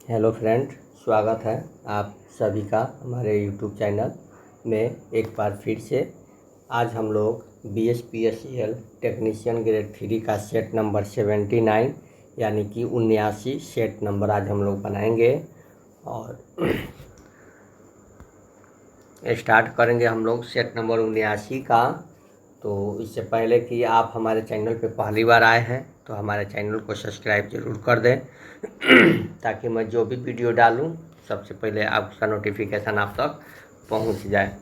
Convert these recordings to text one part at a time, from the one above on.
Hello friend, स्वागत है आप सभी का हमारे यूट्यूब चैनल में एक बार फिर से। आज हम लोग BSPSCL टेक्नीशियन ग्रेड 3 का सेट नंबर 79 यानी कि 79 सेट नंबर आज हम लोग बनाएंगे और स्टार्ट करेंगे हम लोग सेट नंबर 79 का। तो इससे पहले कि आप हमारे चैनल पे पहली बार आए हैं तो हमारे चैनल को सब्सक्राइब ज़रूर कर दें ताकि मैं जो भी वीडियो डालूं सबसे पहले आपका नोटिफिकेशन आप तक पहुंच जाए।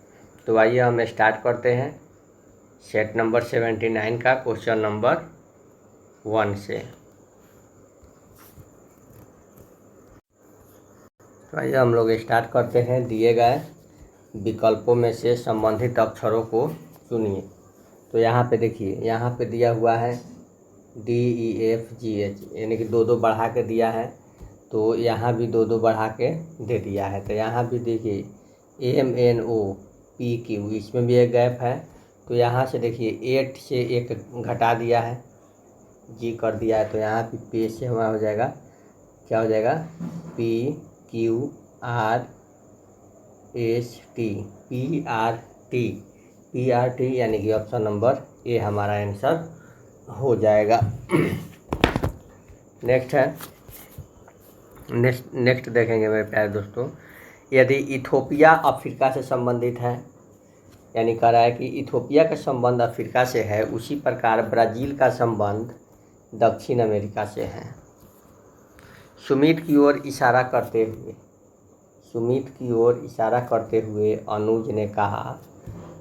तो आइए हम स्टार्ट करते हैं सेट नंबर 79 का क्वेश्चन नंबर 1 से। तो आइए हम लोग स्टार्ट करते हैं। दिए गए विकल्पों में से संबंधित अक्षरों को चुनिए। तो यहाँ पे देखिए, यहाँ पे दिया हुआ है DEFGH यानी कि दो बढ़ा के दिया है, तो यहाँ भी दो बढ़ा के दे दिया है। तो यहाँ भी देखिए MNOPQ, इसमें भी एक गैप है। तो यहाँ से देखिए 8 से एक घटा दिया है, जी कर दिया है। तो यहाँ भी पे से हमारा हो जाएगा, क्या हो जाएगा, PQRST यानी कि ऑप्शन नंबर ए हमारा आंसर हो जाएगा। नेक्स्ट है, नेक्स्ट देखेंगे मेरे प्यारे दोस्तों। यदि इथोपिया अफ्रीका से संबंधित है, यानी कह रहा है कि इथोपिया का संबंध अफ्रीका से है, उसी प्रकार ब्राज़ील का संबंध दक्षिण अमेरिका से है। सुमित की ओर इशारा करते हुए अनुज ने कहा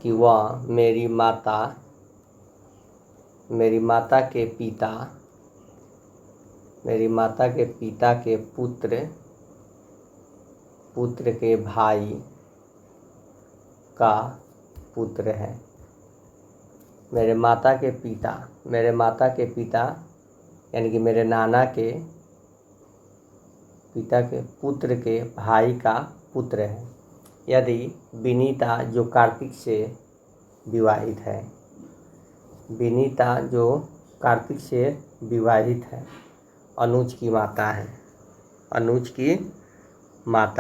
कि वह मेरी माता के पिता के पुत्र के भाई का पुत्र है। मेरे माता के पिता यानी कि मेरे नाना के पिता के पुत्र के भाई का पुत्र है। यदि विनीता जो कार्तिक से विवाहित है, अनुज की माता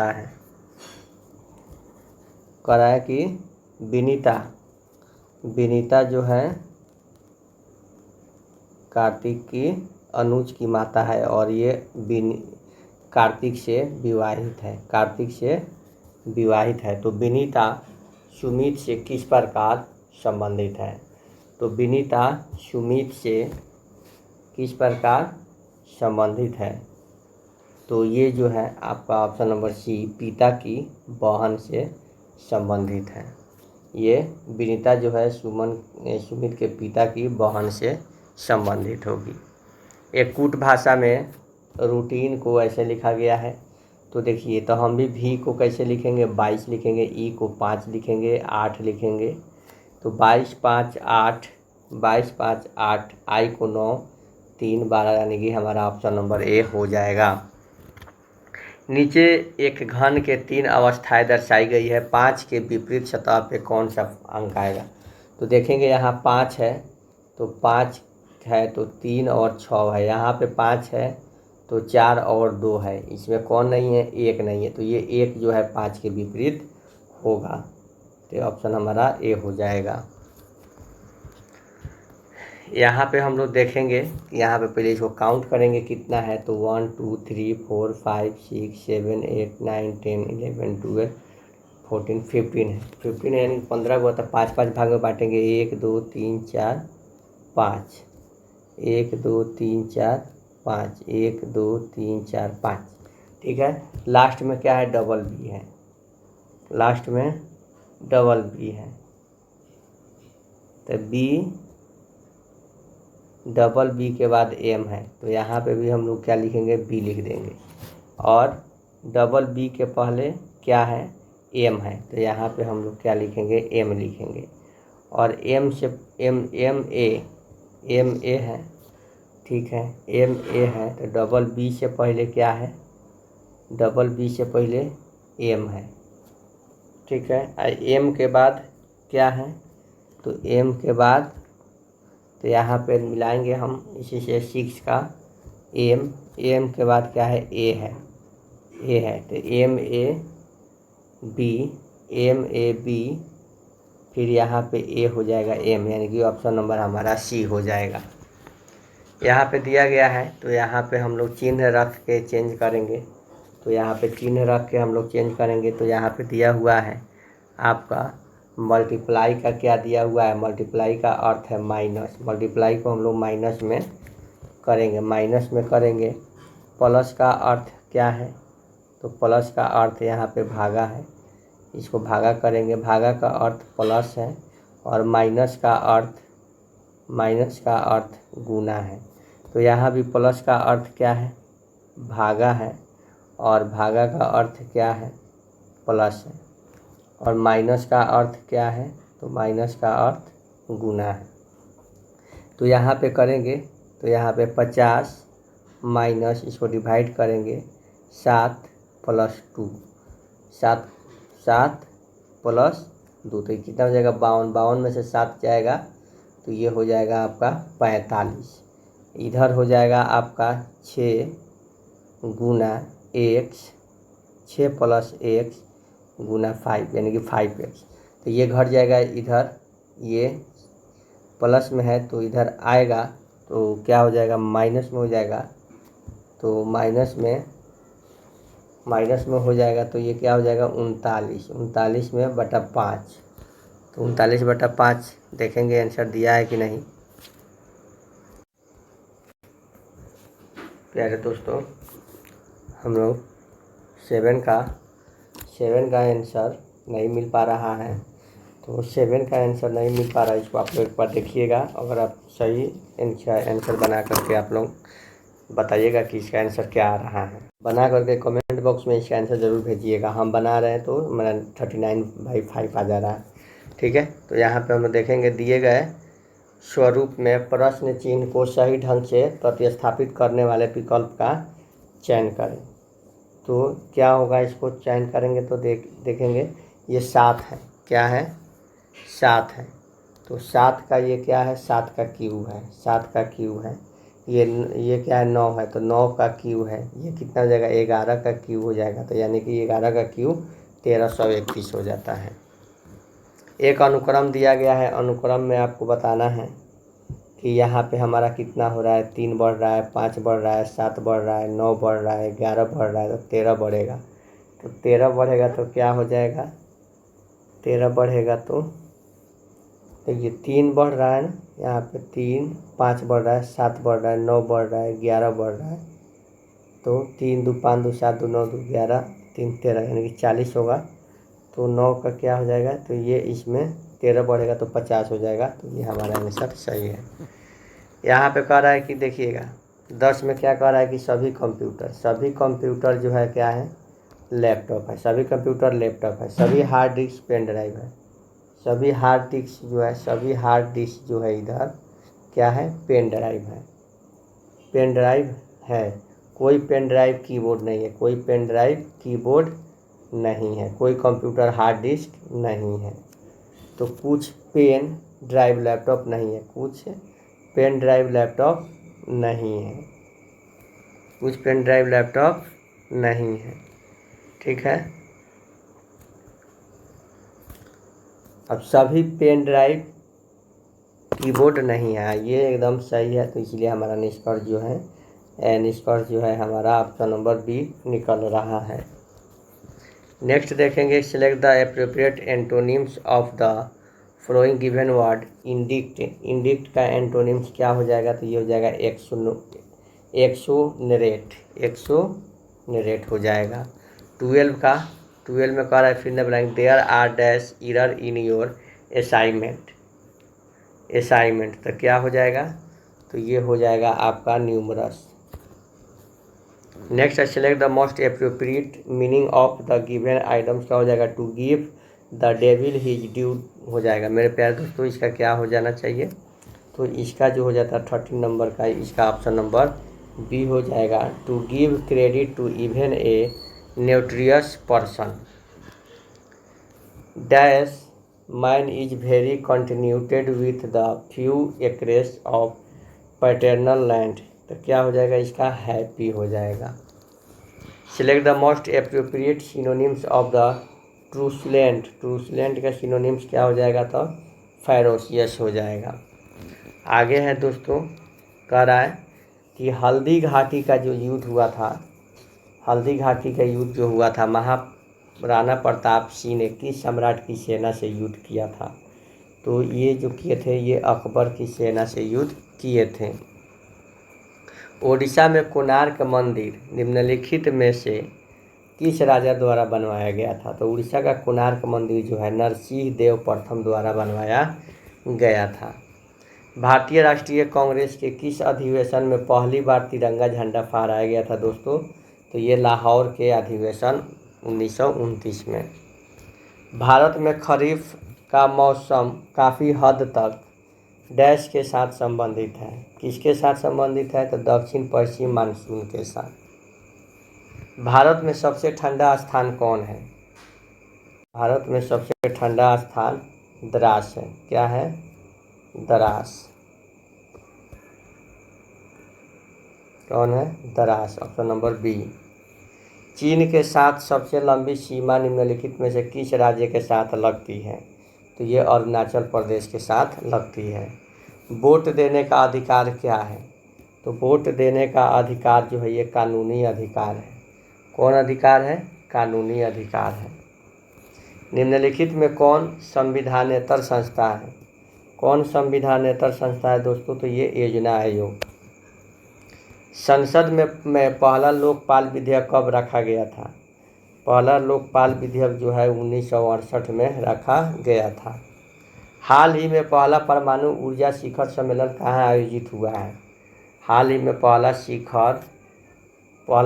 है। कह रहा है कि विनीता जो है कार्तिक की अनुज की माता है और ये कार्तिक से विवाहित है। तो विनीता सुमित से किस प्रकार संबंधित है? तो विनीता सुमित से किस प्रकार संबंधित है? तो ये जो है आपका ऑप्शन नंबर सी, पिता की बहन से संबंधित है। ये विनीता जो है सुमित के पिता की बहन से संबंधित होगी। एक कूट भाषा में रूटीन को ऐसे लिखा गया है। तो देखिए, तो हम भी V को कैसे लिखेंगे, 22 लिखेंगे, E को 5 लिखेंगे, 8 लिखेंगे। तो 22 5 8, I को 9, 3 12 यानी कि हमारा ऑप्शन नंबर ए हो जाएगा। नीचे एक घन के 3 अवस्थाएं दर्शाई गई है, 5 के विपरीत सतह पे कौन सा अंक आएगा? तो देखेंगे यहाँ 5 है, तो 5 है तो 3 और 6 है। यहाँ पे 5 है तो 4 और 2 है, इसमें कौन नहीं है? 1 नहीं है। तो ये 1 जो है 5 के विपरीत होगा, तो ऑप्शन हमारा ए हो जाएगा। यहाँ पे हम लोग देखेंगे, यहाँ पे पहले इसको काउंट करेंगे कितना है। तो 1 2 3 4 5 6 7 8 9 10 11 12 14 15 है। 15 यानी 15 को तो 5 भाग में बांटेंगे। 1 2 3 4 5, 1 2 3 4 5, 1 2 3 4 5, ठीक है। लास्ट में क्या है? डबल बी है। तो डबल बी के बाद एम है, तो यहाँ पे भी हम लोग क्या लिखेंगे? बी लिख देंगे। और डबल बी के पहले क्या है? एम है, तो यहाँ पे हम लोग क्या लिखेंगे? एम लिखेंगे। और एम से एम ए है, ठीक है, एम ए है। तो डबल बी से पहले क्या है? डबल बी से पहले एम है, ठीक है। एम के बाद क्या है? तो एम के बाद तो यहाँ पे मिलाएंगे हम इसी से 6 का एम के बाद क्या है? ए है, ए है, तो MAB, फिर यहाँ पे ए हो जाएगा M, यानी कि ऑप्शन नंबर हमारा सी हो जाएगा। यहाँ पे दिया गया है तो यहाँ पे हम लोग चिन्ह रख के चेंज करेंगे। तो यहाँ पे चिन्ह रख के हम लोग चेंज करेंगे। तो यहाँ पे दिया हुआ है आपका मल्टीप्लाई का क्या दिया हुआ है, मल्टीप्लाई का अर्थ है माइनस। मल्टीप्लाई को हम लोग माइनस में करेंगे, माइनस में करेंगे। प्लस का अर्थ क्या है, तो प्लस का अर्थ यहाँ पे भागा है, इसको भागा करेंगे, भागा का अर्थ प्लस है। और माइनस का अर्थ गुना है। तो यहाँ भी प्लस का अर्थ क्या है, भागा है, और भागा का अर्थ क्या है, प्लस है। और माइनस का अर्थ क्या है, तो माइनस का अर्थ गुना है। तो यहाँ पे करेंगे, तो यहाँ पे 50 माइनस, इसको डिवाइड करेंगे 7 + 2, 7 + 2, तो कितना हो जाएगा 52। 52 में से 7 जाएगा तो ये हो जाएगा आपका 45। इधर हो जाएगा आपका 6 गुना x, 6 + x गुना 5, यानी कि 5x। तो ये घट जाएगा इधर, ये प्लस में है तो इधर आएगा तो क्या हो जाएगा, माइनस में हो जाएगा। तो माइनस में हो जाएगा तो ये क्या हो जाएगा 39, 39 में बटा 5। तो 39/5 देखेंगे आंसर दिया है कि नहीं। प्यारे दोस्तों, हम लोग 7 का आंसर नहीं मिल पा रहा है। तो 7 का आंसर नहीं मिल पा रहा है, इसको आप लोग एक बार देखिएगा। अगर आप सही आंसर बना करके आप लोग बताइएगा कि इसका आंसर क्या आ रहा है। बना करके कमेंट बॉक्स में इसका आंसर ज़रूर भेजिएगा। हम बना रहे हैं तो मेरा 39/5 आ जा रहा है, ठीक है। तो यहाँ पे हम देखेंगे दिए गए स्वरूप में प्रश्न चिन्ह को सही ढंग से प्रतिस्थापित करने वाले विकल्प का चयन करें। तो क्या होगा, इसको चयन करेंगे तो देखेंगे ये 7 है, क्या है 7 है। तो 7 का ये क्या है, 7 का क्यूब है, 7 का क्यूब है। ये क्या है 9 है, तो 9 का क्यूब है। ये कितना हो जाएगा 11 का क्यूब हो जाएगा। तो यानी कि 11 का क्यूब 1331 हो जाता है। एक अनुक्रम दिया गया है, अनुक्रम में आपको बताना है कि यहाँ पे हमारा कितना हो रहा है, 3 बढ़ रहा है, 5 बढ़ रहा है, 7 बढ़ रहा है, 9 बढ़ रहा है, 11 बढ़ रहा है, तो 13 बढ़ेगा। तो 13 बढ़ेगा तो क्या हो जाएगा, 13 बढ़ेगा तो देखिए 3 बढ़ रहा है ना, यहाँ पे 3, 5 बढ़ रहा है, 7 बढ़ रहा है, 9 बढ़ रहा है, 11 बढ़ रहा है। तो 3 2 5 2 7 2 9 2 11 3 13, यानी कि 40 होगा। तो 9 का क्या हो जाएगा, तो ये इसमें 13 बढ़ेगा तो 50 हो जाएगा। तो ये हमारा आंसर सही है। यहाँ पे कह रहा है कि देखिएगा 10 में क्या कह रहा है कि सभी कंप्यूटर जो है क्या है, लैपटॉप है। सभी कंप्यूटर लैपटॉप है। सभी हार्ड डिस्क पेन ड्राइव है। सभी हार्ड डिस्क जो है इधर क्या है, पेन ड्राइव है। पेन ड्राइव है, कोई पेन ड्राइव कीबोर्ड नहीं है, कोई पेन ड्राइव कीबोर्ड नहीं है, कोई कंप्यूटर हार्ड डिस्क नहीं है। तो कुछ पेन ड्राइव लैपटॉप नहीं है, कुछ पेन ड्राइव लैपटॉप नहीं है, कुछ पेन ड्राइव लैपटॉप नहीं है, ठीक है। अब सभी पेन ड्राइव कीबोर्ड नहीं है, ये एकदम सही है। तो इसलिए हमारा निष्कर्ष जो है हमारा ऑप्शन नंबर बी निकल रहा है। नेक्स्ट देखेंगे, select the appropriate antonyms of the flowing given word. Indict का एंटोनिम्स क्या हो जाएगा, तो ये हो जाएगा एक्सोनरेट हो जाएगा। 12 में कह रहा है फिर blank there are dash error in your assignment. तो क्या हो जाएगा, तो ये हो जाएगा आपका न्यूमरस। नेक्स्ट है select the most appropriate meaning of the given items. क्या हो जाएगा, to give the devil his due हो जाएगा। मेरे प्यारे दोस्तों, इसका क्या हो जाना चाहिए, तो इसका जो हो जाता है 13 नंबर का, इसका ऑप्शन नंबर बी हो जाएगा। To give credit to even a nutritious person dash mine is very contented with the few acres of paternal land. तो क्या हो जाएगा, इसका हैप्पी हो जाएगा। Select the most appropriate synonyms of the truculent. Truculent का सिनोनिम्स क्या हो जाएगा? तो फेरोशियस हो जाएगा। आगे है दोस्तों, कह रहा है कि हल्दी घाटी का जो युद्ध हुआ था, हल्दी घाटी का युद्ध जो हुआ था, महाराणा प्रताप सिंह ने किस सम्राट की सेना से युद्ध किया था? तो ये जो किए थे, ये अकबर की सेना से युद्ध किए थे। ओडिशा में कोणार्क मंदिर निम्नलिखित में से किस राजा द्वारा बनवाया गया था? तो उड़ीसा का कोणार्क मंदिर जो है नरसिंह देव प्रथम द्वारा बनवाया गया था। भारतीय राष्ट्रीय कांग्रेस के किस अधिवेशन में पहली बार तिरंगा झंडा फहराया गया था दोस्तों? तो ये लाहौर के अधिवेशन 1929 में। भारत में खरीफ का मौसम काफ़ी हद तक डैश के साथ संबंधित है। किसके साथ संबंधित है? तो दक्षिण पश्चिम मानसून के साथ। भारत में सबसे ठंडा स्थान कौन है? भारत में सबसे ठंडा स्थान द्रास है। क्या है? द्रास। कौन है? द्रास। Option number B. चीन के साथ सबसे लंबी सीमा निम्नलिखित में से किस राज्य के साथ लगती है? तो ये अरुणाचल प्रदेश के साथ लगती है। वोट देने का अधिकार क्या है? तो वोट देने का अधिकार जो है ये कानूनी अधिकार है। कौन अधिकार है? कानूनी अधिकार है। निम्नलिखित में कौन संविधानेतर संस्था है? कौन संविधानेतर संस्था है दोस्तों? तो ये योजना आयोग। संसद में पहला लोकपाल विधेयक कब रखा गया था? पहला लोकपाल विधेयक जो है 1968 में रखा गया था। हाल ही में पहला परमाणु ऊर्जा शिखर सम्मेलन कहाँ आयोजित हुआ है? हाल ही में पहला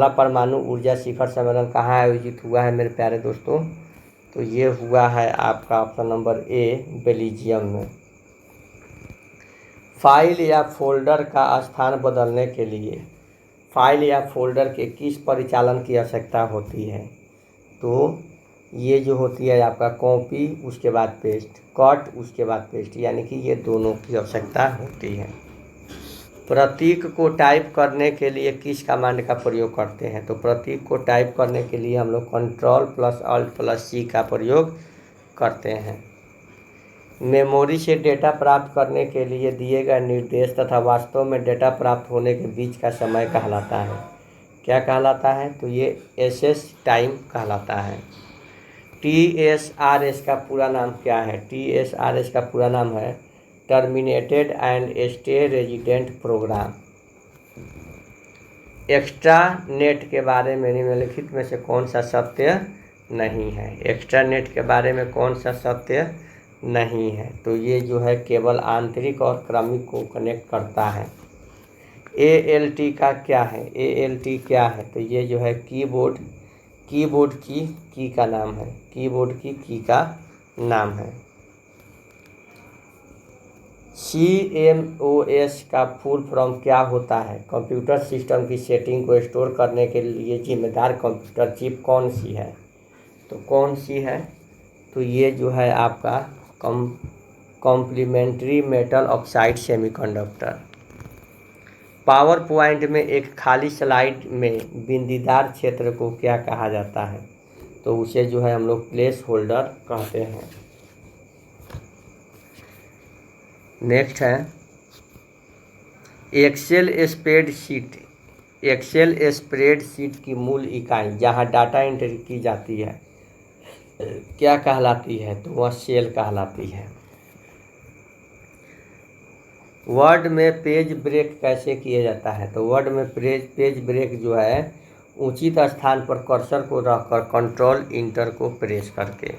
परमाणु ऊर्जा शिखर सम्मेलन कहाँ आयोजित हुआ है मेरे प्यारे दोस्तों? तो ये हुआ है आपका ऑप्शन नंबर ए, बेल्जियम में। फाइल या फोल्डर का स्थान बदलने के लिए फाइल या फोल्डर के किस परिचालन की आवश्यकता होती है? तो ये जो होती है आपका कॉपी, उसके बाद पेस्ट, कट, उसके बाद पेस्ट, यानी कि ये दोनों की आवश्यकता होती है। प्रतीक को टाइप करने के लिए किस कमांड का प्रयोग करते हैं? तो प्रतीक को टाइप करने के लिए हम लोग Ctrl+Alt+C का प्रयोग करते हैं। मेमोरी से डेटा प्राप्त करने के लिए दिए गए निर्देश तथा वास्तव में डेटा प्राप्त होने के बीच का समय कहलाता है। क्या कहलाता है? तो ये एसएस टाइम कहलाता है। TSRS का पूरा नाम क्या है? TSRS का पूरा नाम है terminated and stay resident program. Extranet के बारे में निम्नलिखित में से कौन सा सत्य नहीं है? एक्स्ट्रा नेट के बारे में कौन सा सत्य नहीं है? तो ये जो है केवल आंतरिक और क्रमिक को कनेक्ट करता है। ALT का क्या है? ALT क्या है? तो ये जो है कीबोर्ड की की का नाम है। कीबोर्ड की का नाम है। CMOS का फुल फॉर्म क्या होता है? कंप्यूटर सिस्टम की सेटिंग को स्टोर करने के लिए जिम्मेदार कंप्यूटर चिप कौन सी है? तो कौन सी है? तो ये जो है आपका complementary metal oxide semiconductor. PowerPoint में एक खाली स्लाइड में बिंदीदार क्षेत्र को क्या कहा जाता है? तो उसे जो है हम लोग प्लेस होल्डर कहते हैं। नेक्स्ट है एक्सेल स्प्रेडशीट की मूल इकाई जहां डाटा एंट्री की जाती है क्या कहलाती है? तो वह सेल कहलाती है। वर्ड में पेज ब्रेक कैसे किया जाता है? तो वर्ड में पेज ब्रेक जो है उचित स्थान पर कर्सर को रखकर कंट्रोल इंटर को प्रेस करके।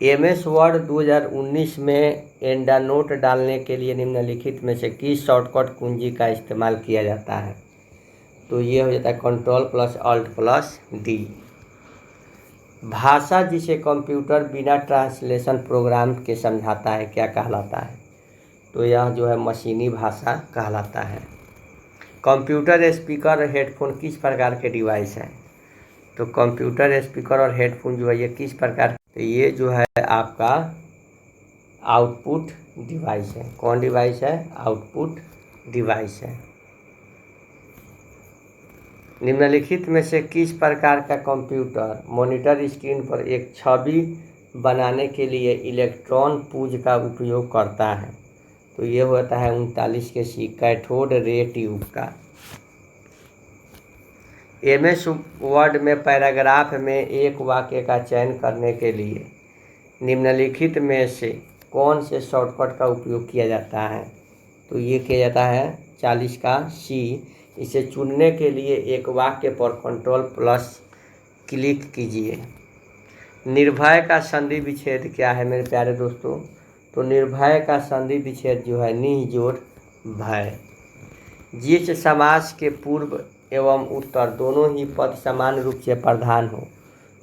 MS वर्ड 2019 में एंडनोट डालने के लिए निम्नलिखित में से किस शॉर्टकट कुंजी का इस्तेमाल किया जाता है? तो ये हो जाता है Ctrl+Alt+D। भाषा जिसे कंप्यूटर बिना ट्रांसलेशन प्रोग्राम के समझाता है क्या कहलाता है? तो यह जो है मशीनी भाषा कहलाता है। कंप्यूटर स्पीकर और हेडफोन किस प्रकार के डिवाइस हैं? तो कंप्यूटर स्पीकर और हेडफोन जो है ये किस प्रकार? तो ये जो है आपका आउटपुट डिवाइस है। कौन डिवाइस है? आउटपुट डिवाइस है। निम्नलिखित में से किस प्रकार का कंप्यूटर मॉनिटर स्क्रीन पर एक छवि बनाने के लिए इलेक्ट्रॉन पुंज का उपयोग करता है? तो ये होता है 39 के सी, कैथोड रे ट्यूब का। MS वर्ड में पैराग्राफ में एक वाक्य का चयन करने के लिए निम्नलिखित में से कौन से शॉर्टकट का उपयोग किया जाता है? तो ये किया जाता है 40 का सी। इसे चुनने के लिए एक वाक्य पर Ctrl+ क्लिक कीजिए। निर्भय का संधि विच्छेद क्या है मेरे प्यारे दोस्तों? तो निर्भय का संधि विच्छेद जो है निह जोड़ भय। जिस समास के पूर्व एवं उत्तर दोनों ही पद समान रूप से प्रधान हो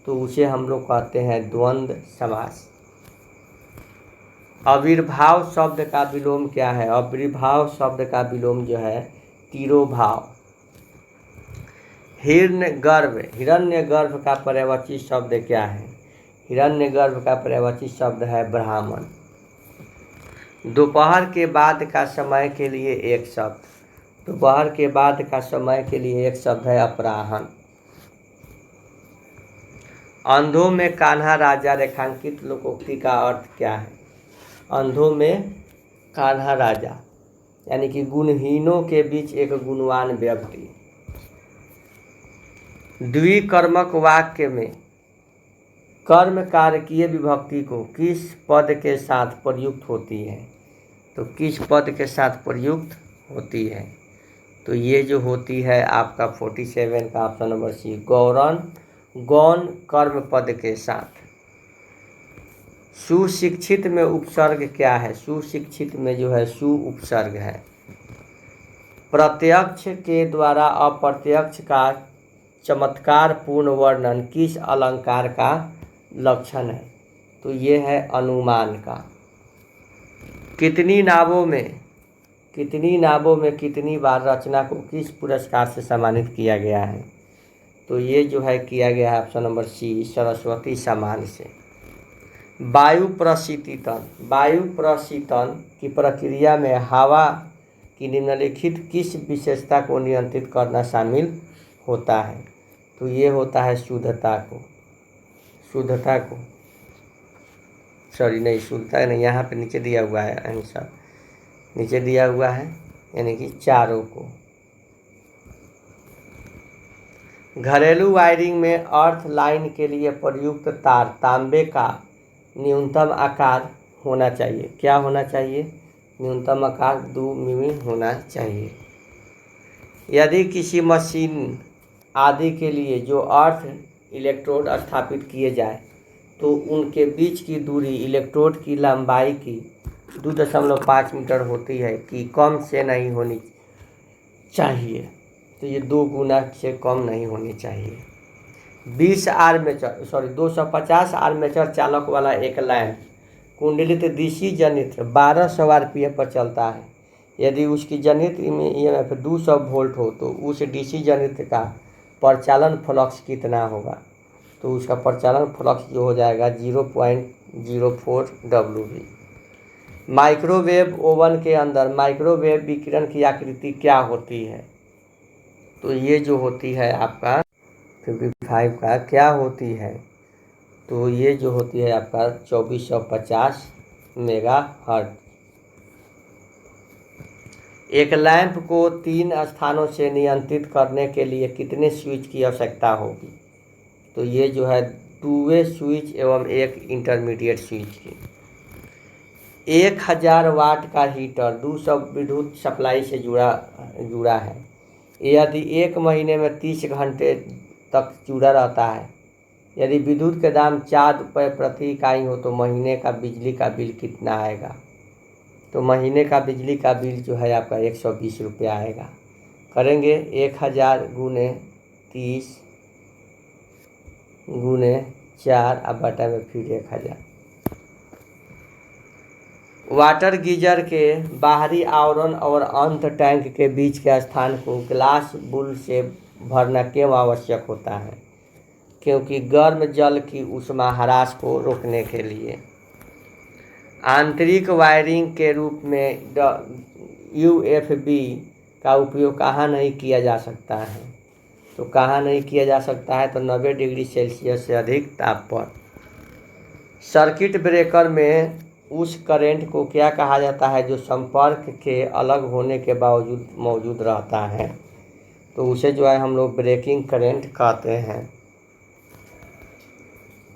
तो उसे हम लोग कहते हैं द्वंद्व समास। आविर्भाव शब्द का विलोम क्या है? आविर्भाव शब्द का विलोम जो है तिरोभाव। हिरण्यगर्भ का पर्यायवाची शब्द क्या है? हिरण्यगर्भ का पर्यायवाची शब्द है ब्राह्मण। दोपहर के बाद का समय के लिए एक शब्द। दोपहर के बाद का समय के लिए एक शब्द है अपराह्न। अंधों में कान्हा राजा रेखांकित लोकोक्ति का अर्थ क्या है? अंधों में कान्हा राजा यानी कि गुणहीनों के बीच एक गुणवान व्यक्ति। द्विकर्मक वाक्य में कर्म कारकीय विभक्ति को किस पद के साथ प्रयुक्त होती है? तो किस पद के साथ प्रयुक्त होती है? तो ये जो होती है आपका 47 का ऑप्शन नंबर सी, गौण कर्म पद के साथ। सुशिक्षित में उपसर्ग क्या है? सुशिक्षित में जो है सु उपसर्ग है। प्रत्यक्ष के द्वारा अप्रत्यक्ष का चमत्कार पूर्ण वर्णन किस अलंकार का लक्षण है? तो ये है अनुमान का। कितनी नावों में कितनी बार रचना को किस पुरस्कार से सम्मानित किया गया है? तो ये जो है किया गया है ऑप्शन नंबर सी, सरस्वती सम्मान से। वायु प्रशीतन की प्रक्रिया में हवा की निम्नलिखित किस विशेषता को नियंत्रित करना शामिल होता है? तो ये होता है शुद्धता को यहाँ पे नीचे दिया हुआ है आंसर, नीचे दिया हुआ है यानी कि चारों को। घरेलू वायरिंग में अर्थ लाइन के लिए प्रयुक्त तार तांबे का न्यूनतम आकार होना चाहिए। क्या होना चाहिए? न्यूनतम आकार 2 मिमी होना चाहिए। यदि किसी मशीन आदि के लिए जो अर्थ इलेक्ट्रोड स्थापित किए जाए तो उनके बीच की दूरी इलेक्ट्रोड की लंबाई की 2.5 मीटर होती है कि कम से नहीं होनी चाहिए? तो ये 2 गुना से कम नहीं होनी चाहिए। 250 आर्मेचर चालक वाला एक लैंप कुंडलित डीसी जनित्र 1200 आरपीएम पर चलता है। यदि उसकी जनित्र में ईएमएफ 200 वोल्ट हो तो उस डीसी जनित्र का प्रचालन फ्लक्स कितना होगा? तो उसका प्रचालन फ्लक्स जो हो जाएगा 0.04 WV। माइक्रोवेव ओवन के अंदर माइक्रोवेव विकिरण की आकृति क्या होती है? तो ये जो होती है आपका 55 का क्या होती है? तो ये जो होती है आपका 2450 मेगाहर्ट्ज। एक लैंप को 3 स्थानों से नियंत्रित करने के लिए कितने स्विच की आवश्यकता होगी? तो ये जो है 2 वे स्विच एवं एक इंटरमीडिएट स्विच की। 1000 वाट का हीटर 200 विद्युत सप्लाई से जुड़ा है। यदि 1 महीने में 30 घंटे तक जुड़ा रहता है, यदि विद्युत के दाम 4 रुपये प्रति इकाई हो तो महीने का बिजली का बिल कितना आएगा? तो महीने का बिजली का बिल जो है आपका 120 रुपये आएगा। करेंगे 1000 गुने 30 गुने 4 अब बटा में फिर 1000। वाटर गीजर के बाहरी आवरण और अंत टैंक के बीच के स्थान को ग्लास बुल से भरना क्यों आवश्यक होता है? क्योंकि गर्म जल की ऊष्मा ह्रास को रोकने के लिए। आंतरिक वायरिंग के रूप में UFB का उपयोग कहाँ नहीं किया जा सकता है? तो कहाँ नहीं किया जा सकता है, तो 90 डिग्री सेल्सियस से अधिक ताप पर। सर्किट ब्रेकर में उस करंट को क्या कहा जाता है जो संपर्क के अलग होने के बावजूद मौजूद रहता है, तो उसे जो है हम लोग ब्रेकिंग करंट कहते हैं।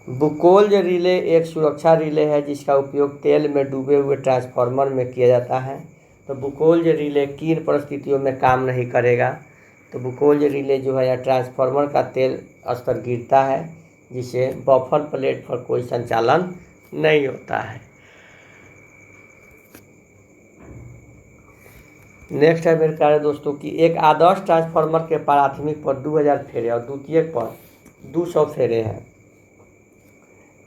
बुकोल्ज रिले एक सुरक्षा रिले है जिसका उपयोग तेल में डूबे हुए ट्रांसफार्मर में किया जाता है। तो बुकोल्ज रिले किन परिस्थितियों में काम नहीं करेगा, तो बुकोल्ज रिले जो है या ट्रांसफार्मर का तेल स्तर गिरता है जिसे बफर प्लेट पर कोई संचालन नहीं होता है। नेक्स्ट है मेरे प्यारे दोस्तों कि एक आदर्श ट्रांसफार्मर के प्राथमिक पर 2000 फेरे और द्वितीयक पर 200 फेरे हैं।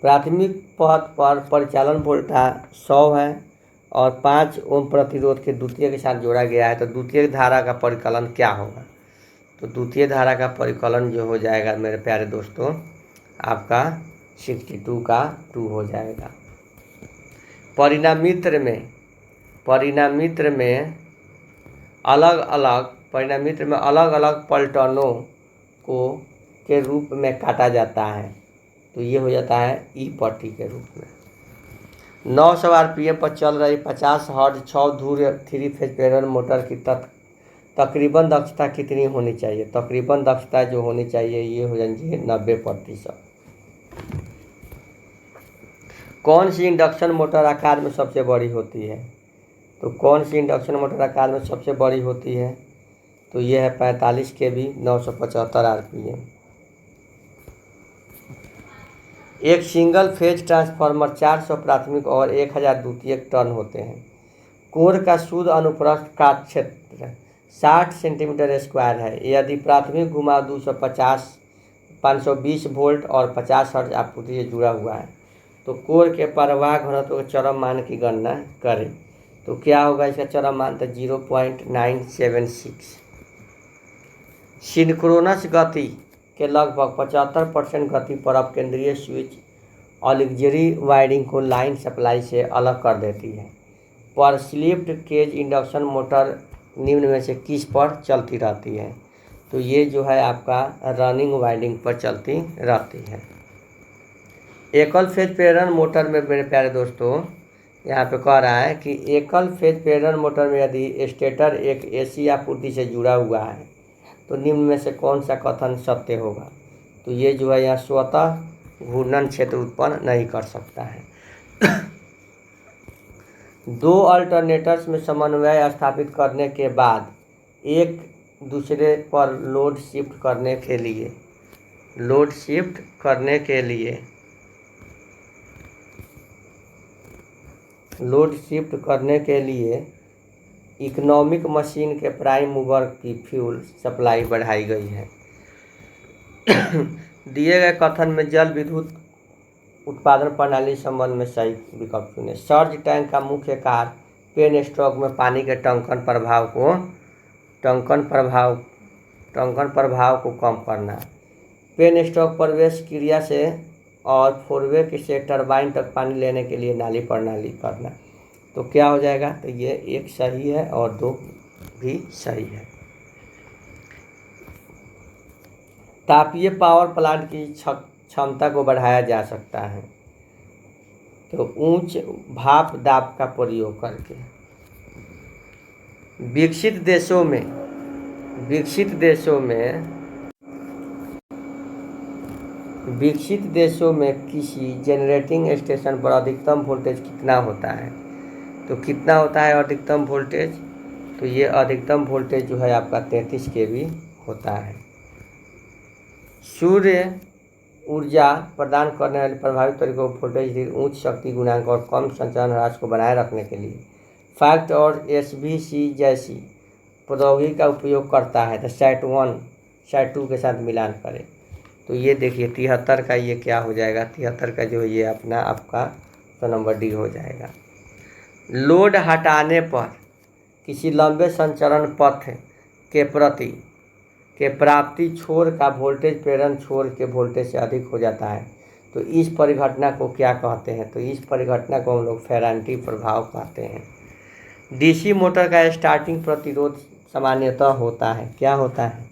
प्राथमिक पथ पर परिचालन वोल्टेज 100 है और 5 ओम प्रतिरोध के द्वितीय के साथ जोड़ा गया है। तो द्वितीय धारा का परिकलन क्या होगा, तो द्वितीय धारा का परिकलन जो हो जाएगा मेरे प्यारे दोस्तों आपका 62 का 2 हो जाएगा। परिणामित्र में अलग अलग पलटनों को के रूप में काटा जाता है, तो ये हो जाता है ई पट्टी के रूप में। 900 आरपीएम पर चल रही 50 हर्ट्ज 6 धुरी 3 फेज प्रेरण मोटर की तकरीबन दक्षता कितनी होनी चाहिए, तकरीबन दक्षता जो होनी चाहिए ये हो जाएगी 90%। कौन सी इंडक्शन मोटर आकार में सबसे बड़ी होती है, तो कौन सी इंडक्शन मोटर आकार में सबसे बड़ी होती है, तो ये है 45 kV 975 आरपीएम। एक सिंगल फेज ट्रांसफार्मर 400 प्राथमिक और 1000 द्वितीयक टर्न होते हैं। कोर का शुद्ध अनुप्रस्थ काट क्षेत्र 60 सेंटीमीटर स्क्वायर है यदि प्राथमिक घुमाव 250 520 वोल्ट और 50 हर्ट्ज आपूर्ति से जुड़ा हुआ है। तो कोर के प्रवाह घनत्व के चरम मान की गणना करें, तो क्या होगा इसका चरम मान, तो 0.976। सिंक्रोनस गति के लगभग 75% गति पर अब केंद्रीय स्विच ऑक्सिलरी वायरिंग को लाइन सप्लाई से अलग कर देती है। पर स्लिप्ड केज इंडक्शन मोटर निम्न में से किस पर चलती रहती है, तो ये जो है आपका रनिंग वाइंडिंग पर चलती रहती है। एकल फेज प्रेरण मोटर में मेरे प्यारे दोस्तों यहाँ पे कह रहा है कि एकल फेज प्रेरण मोटर में यदि स्टेटर एक एसी आपूर्ति से जुड़ा हुआ है तो निम्न में से कौन सा कथन सत्य होगा, तो ये जो है यहाँ स्वतः घूर्णन क्षेत्र उत्पन्न नहीं कर सकता है। दो अल्टरनेटर्स में समन्वय स्थापित करने के बाद एक दूसरे पर लोड शिफ्ट करने के लिए इकोनॉमिक मशीन के प्राइम मूवर की फ्यूल सप्लाई बढ़ाई गई है। दिए गए कथन में जल विद्युत उत्पादन प्रणाली संबंध में सही विकल्प चुनें। सर्ज टैंक का मुख्य कार्य पेन स्ट्रोक में पानी के टंकन प्रभाव को कम करना। पेन स्ट्रोक प्रवेश क्रिया से और फोरवे से टरबाइन तक पानी लेने के लिए नाली प्रणाली करना। तो क्या हो जाएगा, तो ये एक सही है और दो भी सही है। तापीय पावर प्लांट की क्षमता को बढ़ाया जा सकता है, तो उच्च भाप दाब का प्रयोग करके। विकसित देशों में किसी जनरेटिंग स्टेशन पर अधिकतम वोल्टेज कितना होता है, तो कितना होता है अधिकतम वोल्टेज, तो ये अधिकतम वोल्टेज जो है आपका 33 kV होता है। सूर्य ऊर्जा प्रदान करने वाले प्रभावित तरीकों वोल्टेज उच्च शक्ति गुणांक और कम संचरण ह्रास को बनाए रखने के लिए फैक्ट और SVC जैसी प्रौद्योगिकी का उपयोग करता है। तो SAT 2 के साथ मिलान करें, तो ये देखिए 73 का ये क्या हो जाएगा, 73 का जो ये अपना आपका तो नंबर डी हो जाएगा। लोड हटाने पर किसी लंबे संचरण पथ के प्राप्ति छोर का वोल्टेज प्रेरण छोर के वोल्टेज से अधिक हो जाता है, तो इस परिघटना को क्या कहते हैं, तो इस परिघटना को हम लोग फेरांटी प्रभाव कहते हैं। डीसी मोटर का स्टार्टिंग प्रतिरोध सामान्यतः होता है, क्या होता है,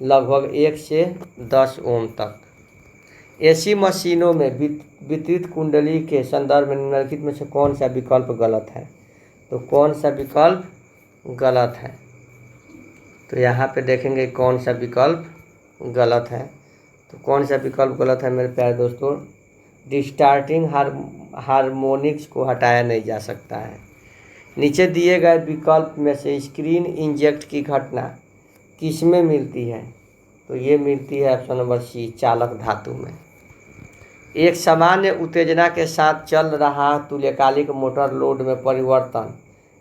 लगभग 1 से 10 ओम तक। एसी मशीनों में वितरित कुंडली के संदर्भ में निम्नलिखित में से कौन सा विकल्प गलत है? तो कौन सा विकल्प गलत है? तो यहाँ पे देखेंगे कौन सा विकल्प गलत है। तो कौन सा विकल्प गलत है मेरे प्यारे दोस्तों? डिस्टार्टिंग हार्मोनिक्स को हटाया नहीं जा सकता है। नीचे दिए गए विकल्प में से स्क्रीन इंजेक्ट की घटना किसमें मिलती है? तो ये मिलती है ऑप्शन नंबर सी, चालक धातु में। एक सामान्य उत्तेजना के साथ चल रहा तुल्यकालिक मोटर लोड में परिवर्तन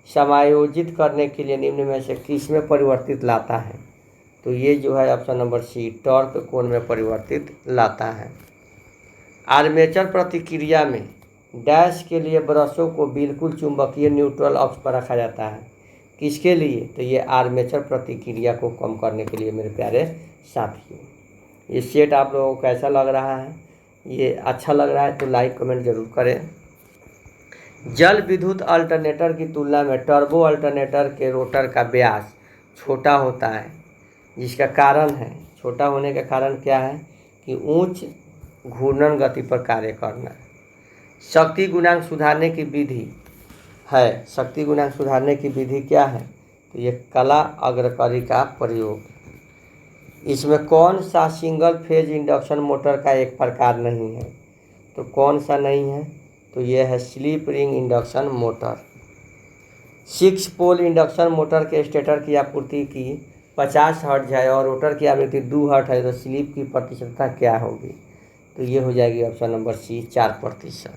समायोजित करने के लिए निम्न में से किस में परिवर्तित लाता है? तो ये जो है ऑप्शन नंबर सी, टॉर्क कोण में परिवर्तित लाता है। आर्मेचर प्रतिक्रिया में डैश के लिए ब्रशों को बिल्कुल चुंबकीय न्यूट्रल अक्ष पर रखा जाता है। किसके लिए? तो ये आर्मेचर प्रतिक्रिया को कम करने के लिए मेरे प्यारे साथियों। ये सेट आप लोगों को कैसा लग रहा है? ये अच्छा लग रहा है तो लाइक कमेंट जरूर करें। जल विद्युत अल्टरनेटर की तुलना में टर्बो अल्टरनेटर के रोटर का व्यास छोटा होता है, जिसका कारण है, छोटा होने का कारण क्या है कि उच्च घूर्णन गति पर कार्य करना। शक्ति गुणांक सुधारने की विधि है, शक्ति गुणांक सुधारने की विधि क्या है? तो ये कला अग्रकरी का प्रयोग। इसमें कौन सा सिंगल फेज इंडक्शन मोटर का एक प्रकार नहीं है? तो कौन सा नहीं है? तो ये है स्लिप रिंग इंडक्शन मोटर। 6 पोल इंडक्शन मोटर के स्टेटर की आपूर्ति की 50 हर्ट्ज है और रोटर की आवृत्ति 2 हर्ट्ज है, तो स्लिप की प्रतिशतता क्या होगी? तो ये हो जाएगी ऑप्शन नंबर सी, 4%।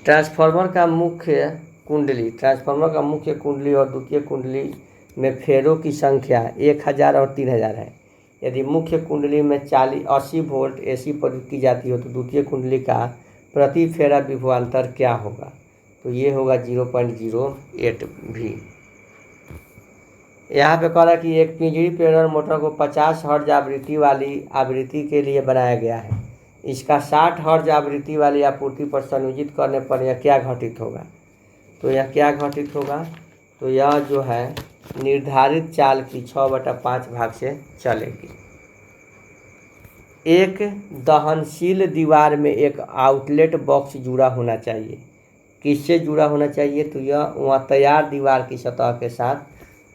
ट्रांसफार्मर का मुख्य कुंडली और द्वितीय कुंडली में फेरों की संख्या 1000 और 3000 है। यदि मुख्य कुंडली में 80 वोल्ट एसी प्रयुक्त की जाती हो तो द्वितीय कुंडली का प्रति फेरा विभवांतर क्या होगा? तो ये होगा 0.08 भी। यहाँ पे कह रहा है कि एक पिंजरी प्रेरण मोटर को 50 हर्ट्ज आवृत्ति के लिए बनाया गया है। इसका 60 हर्ट्ज आवृत्ति वाली आपूर्ति पर संयोजित करने पर यह क्या घटित होगा? तो यह क्या घटित होगा? तो यह जो है निर्धारित चाल की 6/5 भाग से चलेगी। एक दहनशील दीवार में एक आउटलेट बॉक्स जुड़ा होना चाहिए। किससे जुड़ा होना चाहिए? तो यह वहाँ तैयार दीवार की सतह के साथ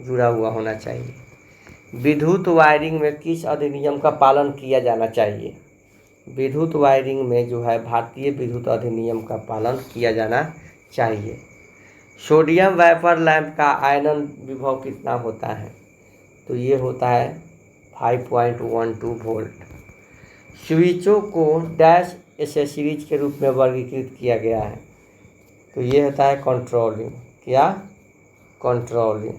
जुड़ा हुआ होना चाहिए। विद्युत वायरिंग में किस अधिनियम का पालन किया जाना चाहिए? विद्युत वायरिंग में जो है भारतीय विद्युत अधिनियम का पालन किया जाना चाहिए। सोडियम वेपर लैंप का आयनन विभव कितना होता है? तो ये होता है 5.12 वोल्ट। स्विचों को डैश एसेसरीज के रूप में वर्गीकृत किया गया है। तो ये होता है कंट्रोलिंग। क्या? कंट्रोलिंग।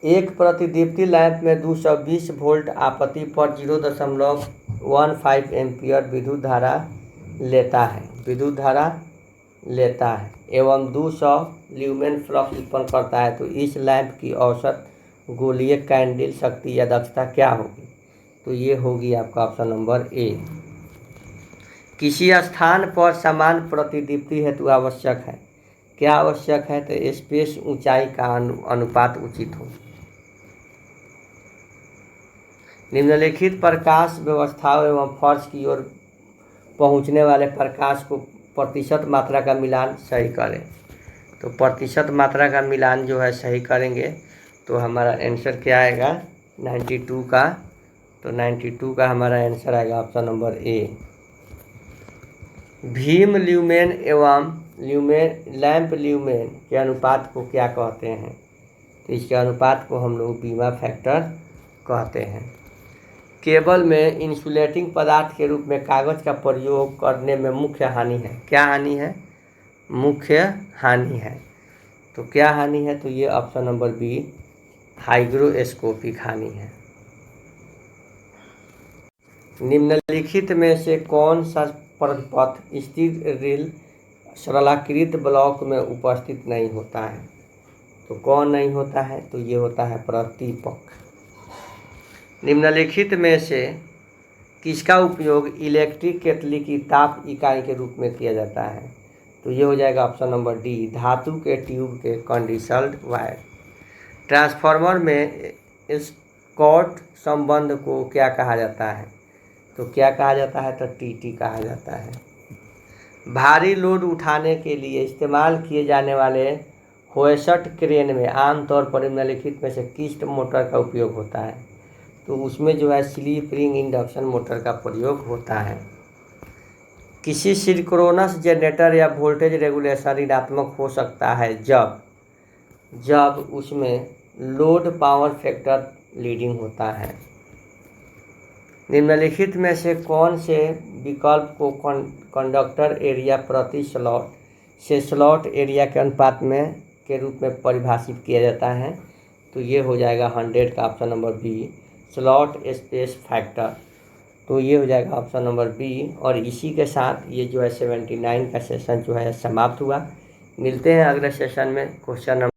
एक प्रतिदीप्ति लैंप में 220 वोल्ट आपत्ति पर 0.15 एम्पियर विद्युत धारा लेता है एवं 200 ल्यूमेन फ्लक्स उत्पन्न करता है। तो इस लैंप की औसत गोलीय कैंडल शक्ति या दक्षता क्या होगी? तो ये होगी आपका ऑप्शन नंबर ए। किसी स्थान पर समान प्रतिदीप्ति हेतु आवश्यक है। क्या आवश्यक है? तो स्पेस ऊंचाई का अनुपात उचित हो। निम्नलिखित प्रकाश व्यवस्थाओं एवं फर्श की ओर पहुंचने वाले प्रकाश को प्रतिशत मात्रा का मिलान सही करें। तो प्रतिशत मात्रा का मिलान जो है सही करेंगे तो हमारा आंसर क्या आएगा? 92 का। तो 92 का हमारा आंसर आएगा option number A. Bhim lumen एवं लैंप ल्यूमेन के अनुपात को क्या कहते हैं? तो इसके अनुपात को हम लोग बीमा फैक्टर कहते हैं। केबल में इंसुलेटिंग पदार्थ के रूप में कागज का प्रयोग करने में मुख्य हानि है। क्या हानि है? मुख्य हानि है। तो क्या हानि है? तो ये ऑप्शन नंबर बी, हाइग्रोस्कोपिक हानि है। निम्नलिखित में से कौन सा पथ स्थिर रेल सरलाकृत ब्लॉक में उपस्थित नहीं होता है? तो कौन नहीं होता है? तो ये होता है प्रतिपक। निम्नलिखित में से किसका उपयोग इलेक्ट्रिक केतली की ताप इकाई के रूप में किया जाता है? तो ये हो जाएगा ऑप्शन नंबर डी, धातु के ट्यूब के कंडीशन्ड वायर। ट्रांसफार्मर में स्कॉट संबंध को क्या कहा जाता है? तो क्या कहा जाता है? तो टीटी कहा जाता है। भारी लोड उठाने के लिए इस्तेमाल किए जाने वाले होयसट क्रेन में आमतौर पर निम्नलिखित में से किस मोटर का उपयोग होता है? तो उसमें जो है स्लिप रिंग इंडक्शन मोटर का प्रयोग होता है। किसी सिंक्रोनस जनरेटर या वोल्टेज रेगुलेशन ऋणात्मक हो सकता है जब उसमें लोड पावर फैक्टर लीडिंग होता है। निम्नलिखित में से कौन से विकल्प को कंडक्टर एरिया प्रति स्लॉट से स्लॉट एरिया के अनुपात में के रूप में परिभाषित किया जाता है? तो ये हो जाएगा 100 का option number B, slot space factor. तो ये हो जाएगा ऑप्शन नंबर बी। और इसी के साथ ये जो है 79 का सेशन जो है समाप्त हुआ। मिलते हैं अगले सेशन में क्वेश्चन नंबर